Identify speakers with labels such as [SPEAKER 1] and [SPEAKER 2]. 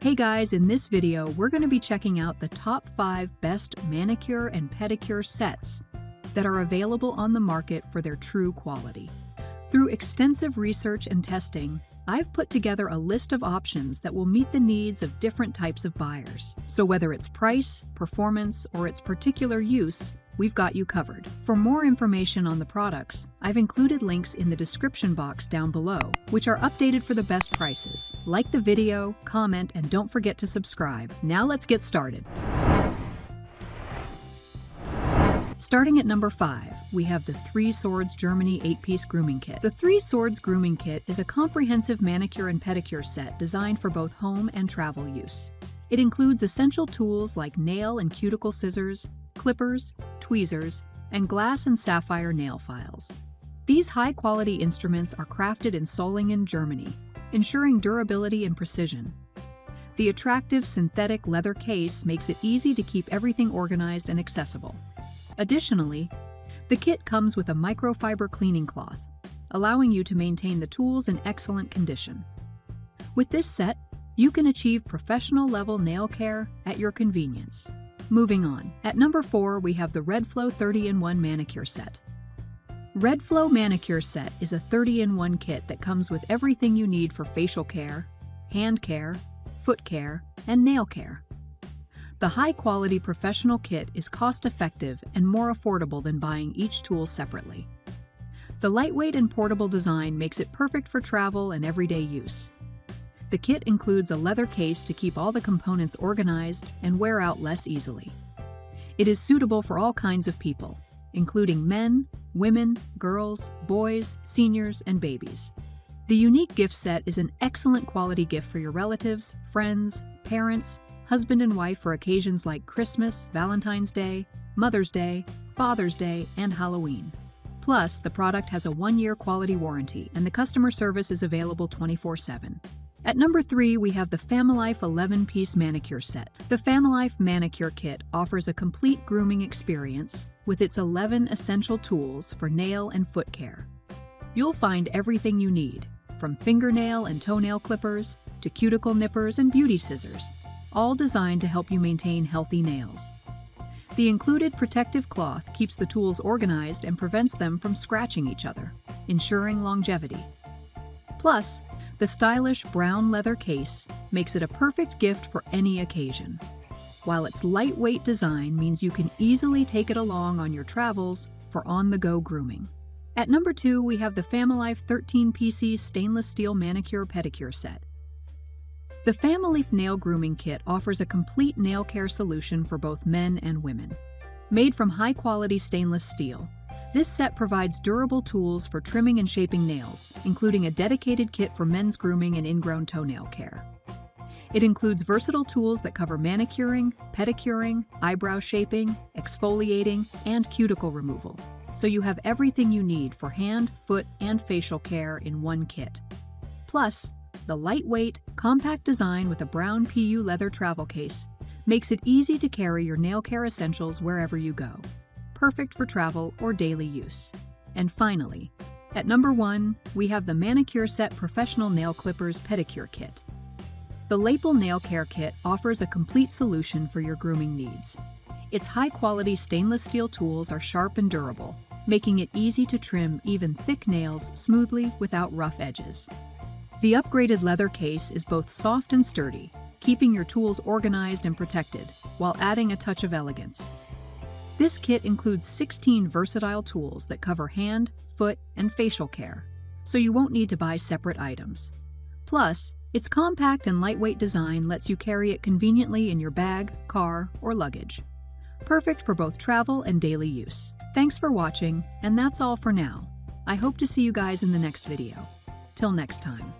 [SPEAKER 1] Hey guys, in this video, we're going to be checking out the top 5 best manicure and pedicure sets that are available on the market for their true quality. Through extensive research and testing, I've put together a list of options that will meet the needs of different types of buyers. So whether it's price, performance, or its particular use, we've got you covered. For more information on the products, I've included links in the description box down below, which are updated for the best prices. Like the video, comment, and don't forget to subscribe. Now let's get started. Starting at number 5, we have the 3 Swords Germany 8-piece grooming kit. The 3 Swords grooming kit is a comprehensive manicure and pedicure set designed for both home and travel use. It includes essential tools like nail and cuticle scissors, clippers, tweezers, and glass and sapphire nail files. These high-quality instruments are crafted in Solingen, Germany, ensuring durability and precision. The attractive synthetic leather case makes it easy to keep everything organized and accessible. Additionally, the kit comes with a microfiber cleaning cloth, allowing you to maintain the tools in excellent condition. With this set, you can achieve professional-level nail care at your convenience. Moving on, at number 4, we have the RedFlow 30-in-1 Manicure Set. RedFlow Manicure Set is a 30-in-1 kit that comes with everything you need for facial care, hand care, foot care, and nail care. The high-quality professional kit is cost-effective and more affordable than buying each tool separately. The lightweight and portable design makes it perfect for travel and everyday use. The kit includes a leather case to keep all the components organized and wear out less easily. It is suitable for all kinds of people, including men, women, girls, boys, seniors, and babies. The unique gift set is an excellent quality gift for your relatives, friends, parents, husband and wife for occasions like Christmas, Valentine's Day, Mother's Day, Father's Day, and Halloween. Plus, the product has a 1-year quality warranty and the customer service is available 24/7. At number 3, we have the FAMILIFE 11-piece manicure set. The FAMILIFE manicure kit offers a complete grooming experience with its 11 essential tools for nail and foot care. You'll find everything you need, from fingernail and toenail clippers to cuticle nippers and beauty scissors, all designed to help you maintain healthy nails. The included protective cloth keeps the tools organized and prevents them from scratching each other, ensuring longevity. Plus, the stylish brown leather case makes it a perfect gift for any occasion, while its lightweight design means you can easily take it along on your travels for on-the-go grooming. At number 2, we have the FAMILIFE 13-piece stainless steel manicure pedicure set. The FAMILIFE nail grooming kit offers a complete nail care solution for both men and women. Made from high-quality stainless steel, this set provides durable tools for trimming and shaping nails, including a dedicated kit for men's grooming and ingrown toenail care. It includes versatile tools that cover manicuring, pedicuring, eyebrow shaping, exfoliating, and cuticle removal, so you have everything you need for hand, foot, and facial care in one kit. Plus, the lightweight, compact design with a brown PU leather travel case makes it easy to carry your nail care essentials wherever you go. Perfect for travel or daily use. And finally, at number 1, we have the Manicure Set Professional Nail Clippers Pedicure Kit. The Lapel Nail Care Kit offers a complete solution for your grooming needs. Its high-quality stainless steel tools are sharp and durable, making it easy to trim even thick nails smoothly without rough edges. The upgraded leather case is both soft and sturdy, keeping your tools organized and protected, while adding a touch of elegance. This kit includes 16 versatile tools that cover hand, foot, and facial care, so you won't need to buy separate items. Plus, its compact and lightweight design lets you carry it conveniently in your bag, car, or luggage. Perfect for both travel and daily use. Thanks for watching, and that's all for now. I hope to see you guys in the next video. Till next time.